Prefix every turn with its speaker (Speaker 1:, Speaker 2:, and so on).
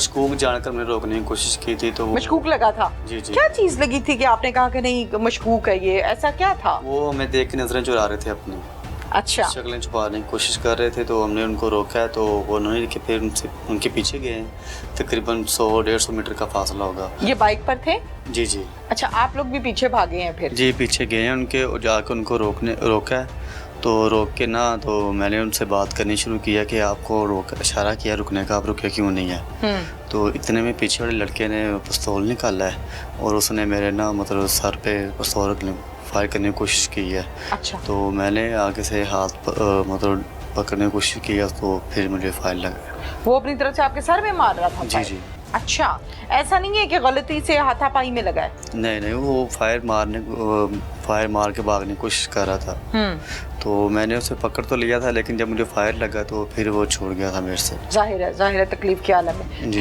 Speaker 1: मशकूक जानकर मैंने रोकने की कोशिश की थी तो
Speaker 2: मशकूक लगा था।
Speaker 1: जी जी
Speaker 2: क्या चीज लगी थी कि आपने कहा कि नहीं मशकूक है ये, ऐसा क्या था?
Speaker 1: वो हमें देख के नजरें चुरा रहे थे अपनी,
Speaker 2: अच्छा।
Speaker 1: शक्लें छुपाने की कोशिश कर रहे थे तो हमने उनको रोका है तो उन्होंने कि फिर उनके पीछे गए हैं। तकरीबन 100-150 मीटर का फासला होगा।
Speaker 2: ये बाइक पर थे?
Speaker 1: जी जी
Speaker 2: अच्छा, आप लोग भी पीछे भागे हैं फिर?
Speaker 1: जी पीछे गए हैं उनके और जाकर उनको रोका है। तो रोक के ना तो मैंने उनसे बात करनी शुरू किया कि आपको इशारा किया रुकने का, आप रुके क्यों नहीं है। तो इतने में पीछे वाले लड़के ने पिस्तौल निकाला है और उसने मेरे ना मतलब सर पे पिस्तौल फायर करने की कोशिश की है।
Speaker 2: अच्छा।
Speaker 1: तो मैंने आगे से मतलब पकड़ने की कोशिश किया तो फिर मुझे फायर लगा।
Speaker 2: वो अपनी तरफ से आपके सर में मार रहा था?
Speaker 1: जी जी।
Speaker 2: अच्छा, ऐसा नहीं है कि गलती से हाथापाई में लगा है?
Speaker 1: नहीं वो फायर मार के भागने की कोशिश कर रहा था। तो मैंने उसे पकड़ तो लिया था लेकिन जब मुझे फायर लगा तो फिर वो छोड़ गया था मेरे से।
Speaker 2: जाहिर है तकलीफ के आलम में।
Speaker 1: जी।